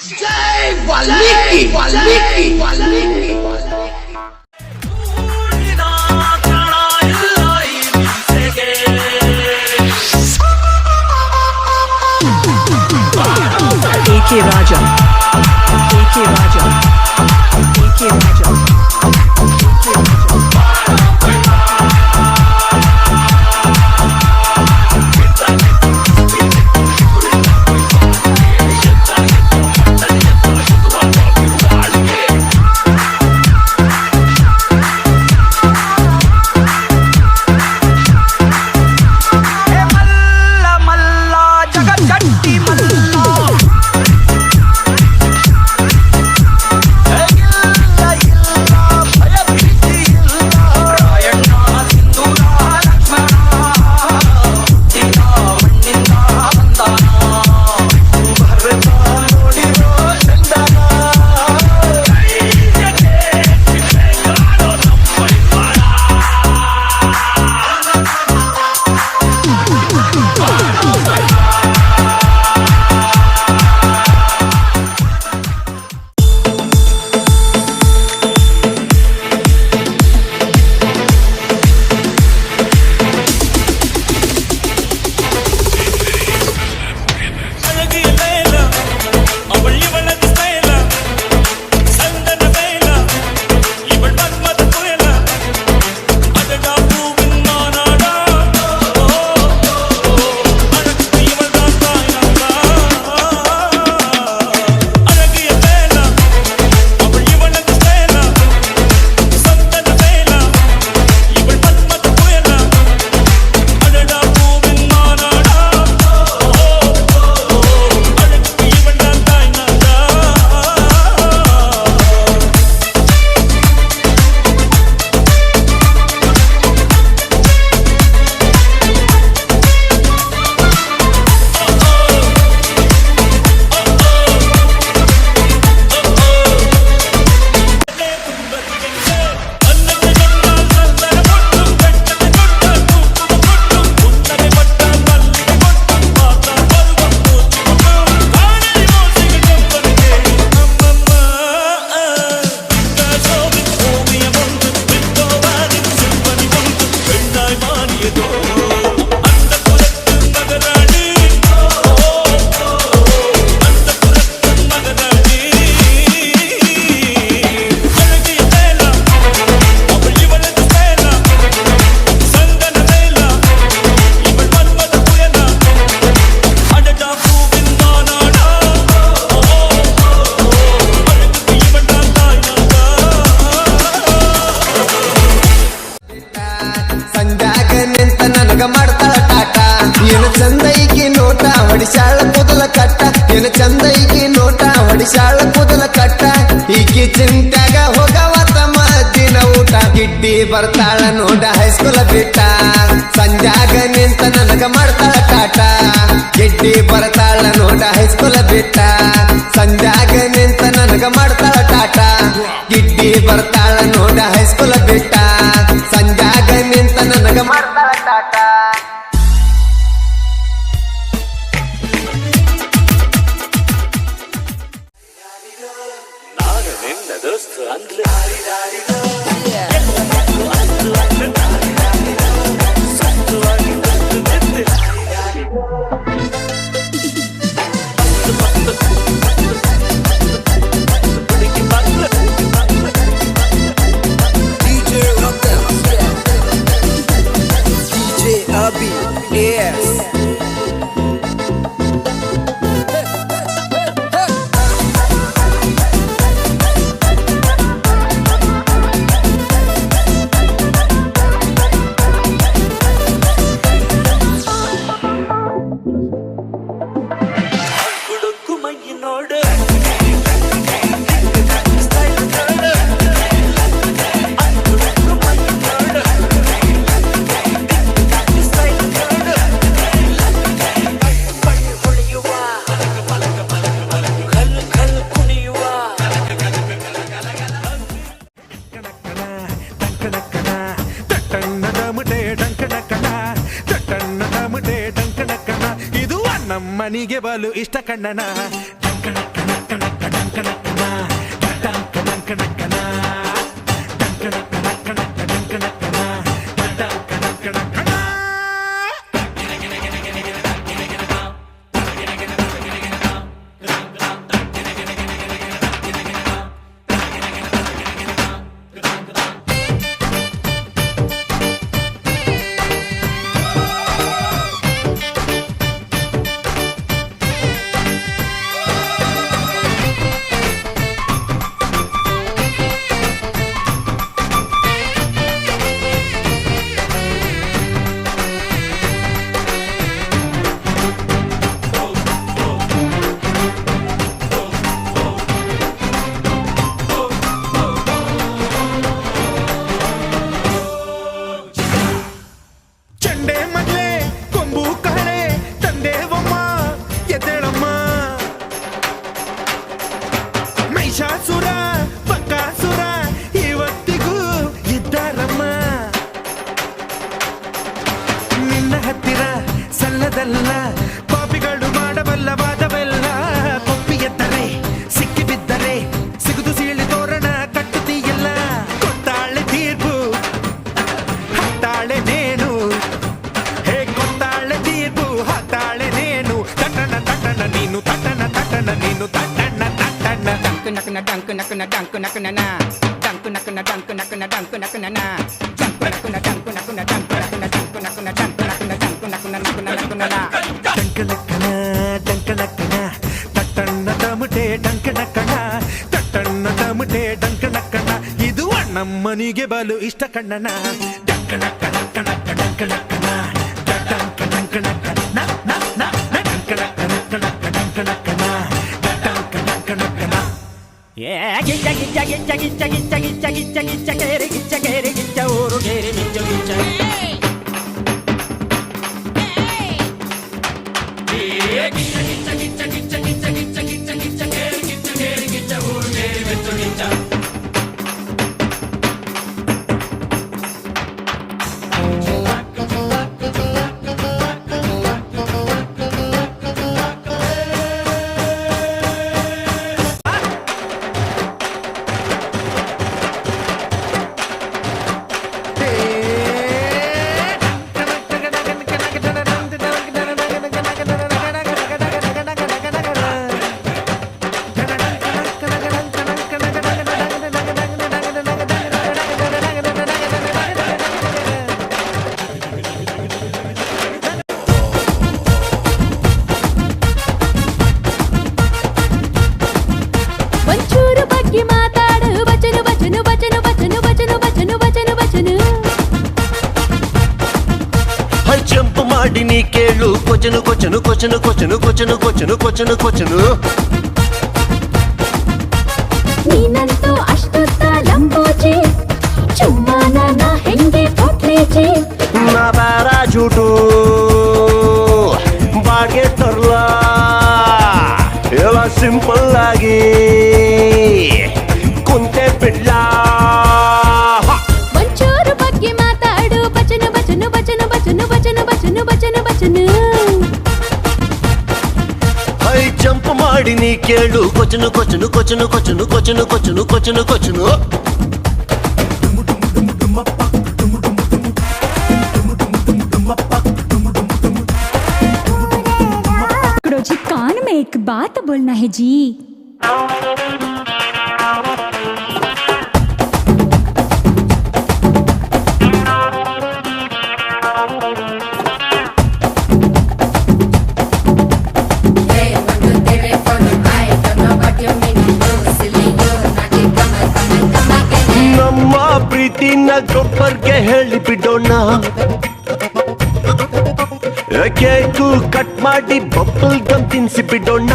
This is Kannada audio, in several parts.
AK Raja, AK Raja, AK Raja, AK Raja. ಹೊಡಿಸಾಳ ಕೂದಲ ಕಟ್ಟ ಏನ ಚಂದ ಈಕಿ ನೋಟ ಹೊಡಿಸಾಳ ಕೂದಲ ಕಟ್ಟ ಈಕಿ ಚಿಂತ್ಯಾಗ ಹೋಗವ ತಮ್ಮ ದಿನ ಊಟ ಗಿಡ್ಡಿ ಬರ್ತಾಳ ನೋಡ ಹೈಸ್ಕೂಲ ಬಿಟ್ಟ ಸಂಜಾಗ ನಿಂತ ನನಗ ಮಾಡ್ತಾಳ ಕಾಟ ಗಿಡ್ಡಿ ಬರ್ತಾಳ ನೋಡ ಹೈಸ್ಕೂಲ ಬಿಟ್ಟ ಸಂಜಾಗ ನಿಂತ ನನಗ ಮಾಡ್ತಾಳ ಟಾಟ ಗಿಡ್ಡಿ ಬರ್ತಾಳ ನೋಡ ಹೈಸ್ಕೂಲ ಬಿಟ್ಟ ಸಂಜಾಗ ನಿಂತ ನನಗ ಮಾಡ್ತಾಳ ಟಾಟ ಮನಿಗೆ ಬಲು ಇಷ್ಟ ಕಣ್ಣನ ಮಹಿಷಾಸುರ ಬಕಾಸುರ ಇವತ್ತಿಗೂ ಇದ್ದಾರಮ್ಮ. ನಿನ್ನ ಹತ್ತಿರ ಸಲ್ಲದಲ್ಲ ಪಾಪಿಗಳು ಮಾಡಬಲ್ಲ ವಾದವೆಲ್ಲ. ಕೊಪ್ಪಿ ಎತ್ತರೆ ಸಿಕ್ಕಿ ಬಿದ್ದರೆ ಸಿಗುದು ಸೀಳಿ ತೋರಣ ಕಟ್ಟುತ್ತೀಯಲ್ಲ. ಕೊತ್ತಾಳೆ ತೀರ್ಪು ಹತ್ತಾಳೆ ನೇನು, ಹೇ ಕೊತ್ತಾಳೆ ತೀರ್ಪು ಹತ್ತಾಳೆ ನೇನು. ತಟ್ಟಣ ತಟ್ಟಣ ನೀನು ತಟ್ಟಣ ತಟ್ಟಣ ನೀನು ತಟ್ಟಣ ತಟ್ಟಣ. Dung ನಕನ dung ನಕನ dung ನಕನ dung ನಕನ dung ನಕನ dung ನಕನ dung ನಕನ dung ನಕನ dung ನಕನ dung ನಕನ dung ನಕನ dung ನಕನ ನಕನ ನಕನ ಡಂಕಣಕ್ಕಣ ಡಂಕಣಕ್ಕಣ ತಟ್ಟಣ್ಣ ತಮಟೆ ಡಂಕಣಕ್ಕಣ ತಟ್ಟಣ್ಣ ತಮಟೆ ಡಂಕಣಕ್ಕಣ. ಇದು ಅಣ್ಣಮ್ಮನಿಗೆ ಬಲು ಇಷ್ಟ ಕಣ್ಣನ. ಡಂಕಣಕ್ಕಣ ಕಣಕ್ಕ ಡಂಕಣಕ್ಕಣ ಡಂಕ ಡಂಕಣಕ್ಕಣ ಡಂಕಣಕ್ಕಣ ಕಣಕ್ಕ ಡಂಕಣಕ್ಕಣ ಡಂಕ ಡಂಕಣಕ್ಕಣ. ಗಿಚ್ಚ ಗಿಚ್ಚ ಗಿಚ್ಚ ಗಿಚ್ಚ ಗಿಚ್ಚ ಗಿಚ್ಚ ಗಿಚ್ಚ ಗಿಚ್ಚ ಕೇರಿ ಗಿಚ್ಚ ಕೇರಿ ಗಿಚ್ಚ ಊರು ಕೇರಿ ಮಿಚ್ಚು ಗಿಚ್ಚ. ಒಂಚೂರು ಬಗ್ಗೆ ಮಾತಾಡು ಬಚನು ಬಚನು ಬಚನು ಬಚನು ಬಚನು ಬಚನು ಬಚನು ಬಚನು. ಹೈ ಜಂಪ್ ಮಾಡಿ ನೀ ಕೇಳು ಕೊಚನು ಕೊಚನು ಕೊಚನು ಕೊಚನು ಕೊಚನು ಕೊಚನು ಕೊಚನು ಕೊಚನು. ನೀನಂತೂ ಅಷ್ಟೊತ್ತ ಲಂಬೋಜಿ ಚುಮ್ಮಾನ ನಾ ಹೆಂಗೆ ಪೊಟ್ಲೇಜಿ. ನಾ ಬ್ಯಾರ ಜೂಟು ಬಾಡ್ಗೆ ತರ್ಲಾ ಎಲ್ಲ ಸಿಂಪಲ್ ಆಗಿ ಕುಂತೆ ಬಿಡ್ಲ. ಒಂಚೂರು ಬಗ್ಗೆ ಮಾತಾಡು ಬಚನು ಬಚನು ಬಚನು ಬಚನು ಬಚನು ಬಚನು ಬಚನು ಬಚನು. ಹೈ ಜಂಪ್ ಮಾಡಿ ನೀ ಕೇಳು ಕೊಚನು ಕೊಚನು ಕೊಚನು ಕೊಚನು ಕೊಚನು ಕೊಚನು ಕೊಚನು ಕೊಚನು. जी कान में एक बात बोलना है जी. ನಮ್ಮ ಪ್ರೀತಿನ ಗೊಬ್ಬರ್ಗೆ ಹೇಳಿ ಬಿಡೋಣ. ಕೇಕು ಕಟ್ ಮಾಡಿ ಬಬ್ಬಲ್ ಗಮ್ ತಿನ್ಸಿ ಬಿಡೋಣ.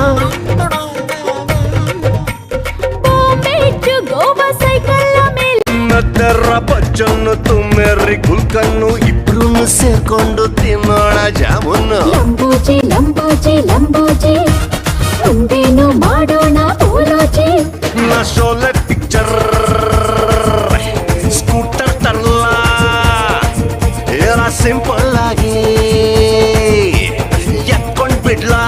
ಗೋವಾ ಸೈಕಲ್ ಮೇಲೆ ತೆರ ಬಚ್ಚನ್ನು ತುಮ್ಮೆರಿ ಗುಲ್ಕನ್ನು ಇಬ್ರು ಸೇರ್ಕೊಂಡು ತಿನ್ನೋಣ ಜಾಮೂನು. ಲಂಬೋಜಿ ಲಂಬೋಜಿ ಲಂಬೋಜಿ ಮುಂದೇನು ಮಾಡೋಣ ಬೋಲೋಜಿ. ನಾ ಶೋಲೆ ಪಿಕ್ಚರ್ ಸ್ಕೂಟರ್ ತರಲ್ಲ ಎಲ್ಲ ಸಿಂಪಲ್ ಆಗಿ ಎತ್ಕೊಂಡ್ ಬಿಡ್ಲಾ.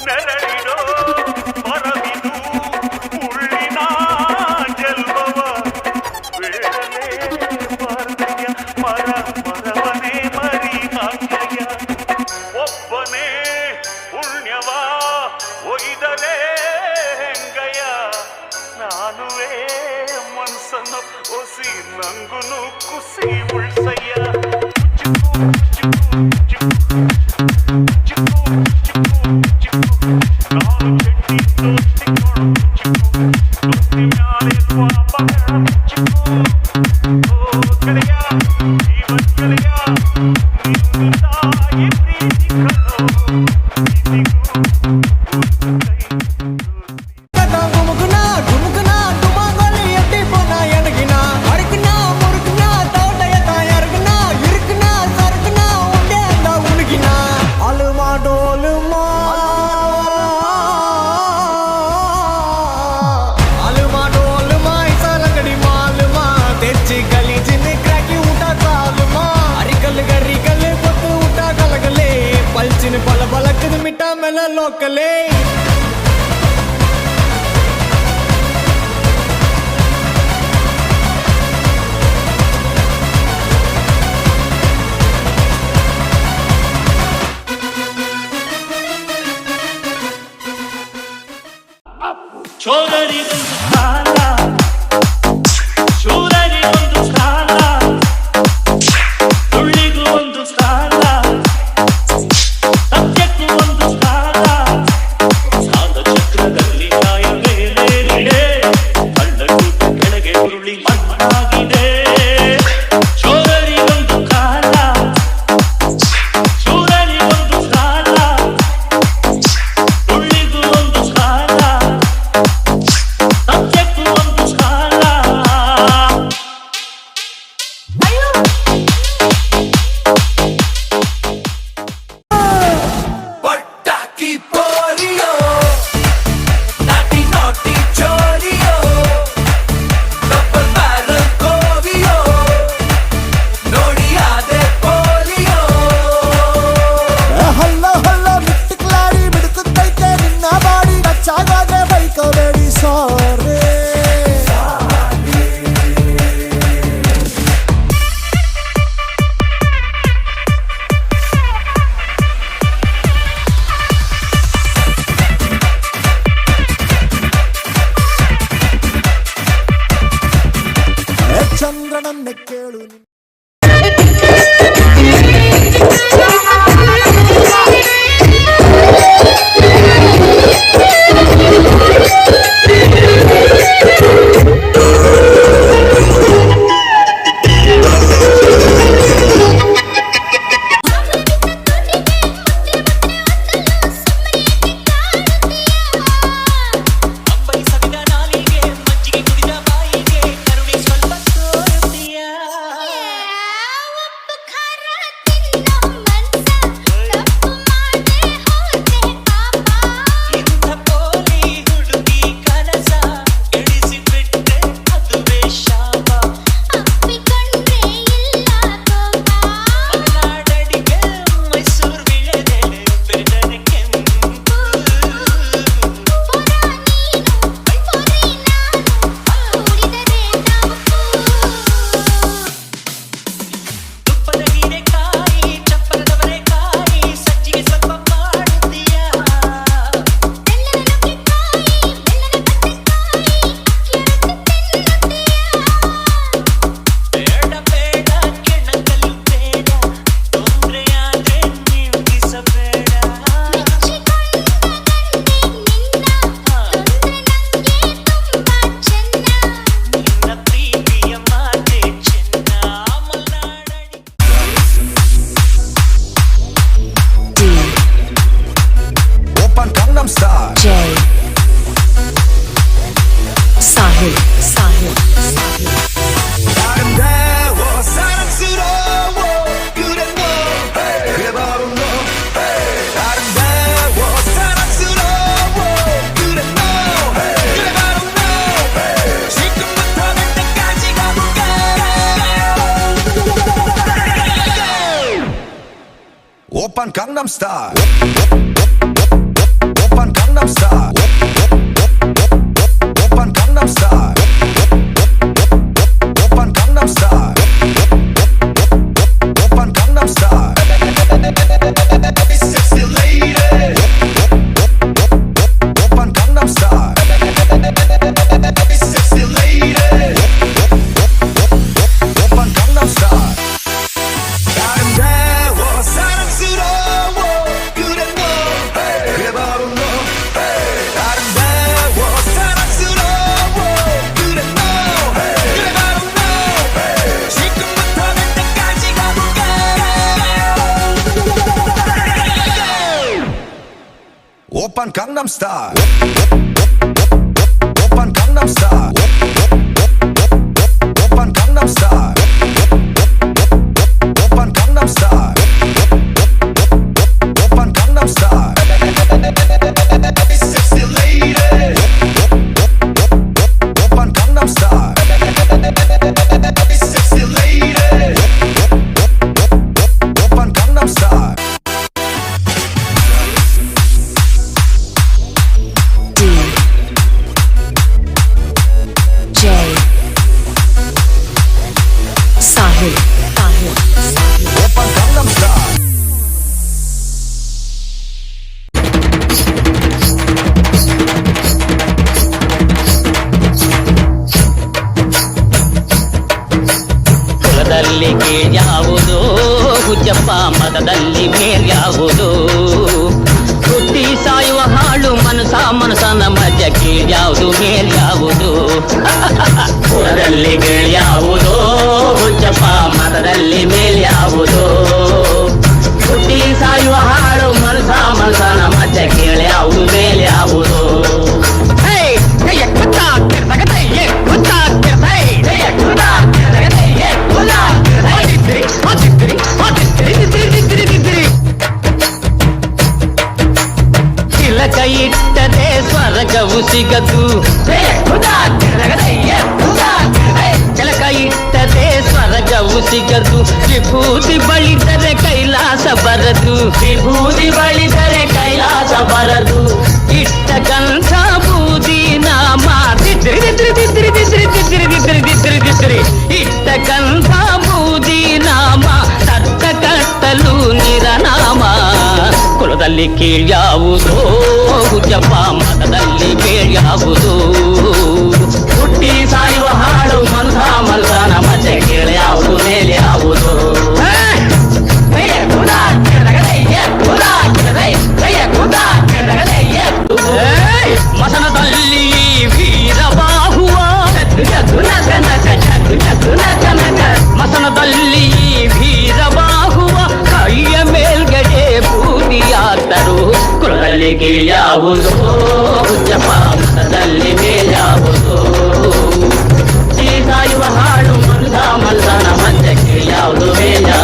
ನೆರಳಿಡೋ ಮರವಿದು ಉಳ್ಳಿನ ಜಲ್ಮವ ಬೇಡಲೇ ಬಾರ್ದಯ್ಯ ಮರ ಮರವನೇ ಮರಿ ಹಾಕ್ಯಯ್ಯ ಒಬ್ಬನೇ ಪುಣ್ಯವ ಒಯ್ದರೆ ಹೆಂಗಯ್ಯ ನಾನುವೇ ಮನ್ಸನ್ನು ಒಸಿ ನಂಗುನು ಕುಸಿ ಉಳ್ಸಯ್ಯ ಬಲ ಬಲಕದ ಮಿಟ್ಟ ಮೇಲೆ ಲೋಕಲೇ ಚೋರರಿಗೊಂದು ಕಾಲ ಶೂರರಿಗೊಂದು ಕಾಲ ಸುಳ್ಳಿಗೂ ಒಂದು ಕಾಲ ಸತ್ಯಕ್ಕೂ ಒಂದು ಕಾಲ ಸಾಲ ಚಕ್ರದಲ್ಲಿ ನ್ಯಾಯ ಮೇಲೇರಿದೆ ಕಳ್ಳಕೂಟ ಕೆಳಗೆ ಉರುಳಿ ಮಣ್ಣಾಗಿದೆ ಚೋರರಿಗೊಂದು ಕಾಲ ಶೂರರಿಗೊಂದು ಕಾಲ ಸುಳ್ಳಿಗೂ ಒಂದು ಕಾಲ ಸತ್ಯ Open Gangnam Style. Open Gangnam Style. Open Gangnam Style. Open Gangnam Style. Open Gangnam Style. Sexy lady. Open Gangnam Style. Sexy lady. Open Gangnam Style. 아름다워 사랑스러워 그래 너 그래 바로 너 아름다워 사랑스러워 그래 너 그래 바로 너 지금부터 갈 때까지 가볼까 오빤 강남스타일 오빤 강남스타일 오빤 강남스타일 오빤 강남스타일 오빤 강남스타일 Sexy lady 오빤 강남스타일 Sexy lady 오빤 강남스타일 D J Sahil 오빤 강남스타일 ಕುಲದಲ್ಲಿ ಕೀಳ್ಯಾವುದು ಹುಚ್ಚಪ್ಪ ಮತದಲ್ಲಿ ಮೇಲ್ಯಾವುದು ಹುಟ್ಟಿ ಸಾಯುವ ಹಾಳು ಮನಸನ ಮಧ್ಯ ಕೀಳ್ಯಾವುದು ಮೇಲ್ಯಾವುದು ಕುಲದಲ್ಲಿ ಕೀಳ್ಯಾವುದು ಹುಚ್ಚಪ್ಪ ಮತದಲ್ಲಿ ಮೇಲ್ಯಾವುದು ಹುಟ್ಟಿ ಸಾಯುವ ಹಾಳು ಮನಸನ ಮಧ್ಯ ಕೀಳ್ಯಾವುದು ಮೇಲ್ಯಾವುದು ತಿಲಕ ಇಟ್ಟರೆ ಸ್ವರ್ಗವು ಸಿಗದು ತಿಲಕ ಇಟ್ಟರೆ ಸ್ವರ್ಗವು ಸಿಗದು ವಿಭೂತಿ ಬಳಿದರೆ ಕೈಲಾಸ ಬರದು ವಿಭೂತಿ ಬಳಿದರೆ ಕೈಲಾಸ ಬರದು ಇಟ್ಟ ಕಂಠ ಬೂದಿ ನಾಮ ಇಟ್ಟ ಕಂಠ ಬೂದಿ ನಾಮ ತಟ್ಟ ಕಟ್ಟಲು ನಿರನಾಮ ಕುಲದಲ್ಲಿ ಕೀಳ್ಯಾವುದು ಹುಚ್ಚಪ್ಪ ಮತದಲ್ಲಿ ಕೀಳ್ಯಾವುದು ಹುಟ್ಟಿ ಸಾಯುವ ಹಾಳು ಮನಸನ ಮತ್ತೆ ಕೀಳ್ಯಾವುದು ಮೇಲ್ಯಾವುದು ಮಸನದಲ್ಲಿ ವೀರಬಾಹುವ ಮಸನದಲ್ಲಿ ವೀರಬಾಹುವ ಕೈಯ ಮೇಲ್ಗಡೆ ಬೂದಿಯಾದರು ಕುಲದಲ್ಲಿ ಕೀಳ್ಯಾವುದು ಹುಚ್ಚಪ್ಪ ಮತದಲ್ಲಿ ಮೇಲ್ಯಾವುದು ಈ ಸಾಯುವ ಹಾಳು ಮನಸನ ಮತ್ತೆ ಕೀಳ್ಯಾವುದು ಮೇಲ್ಯಾವುದು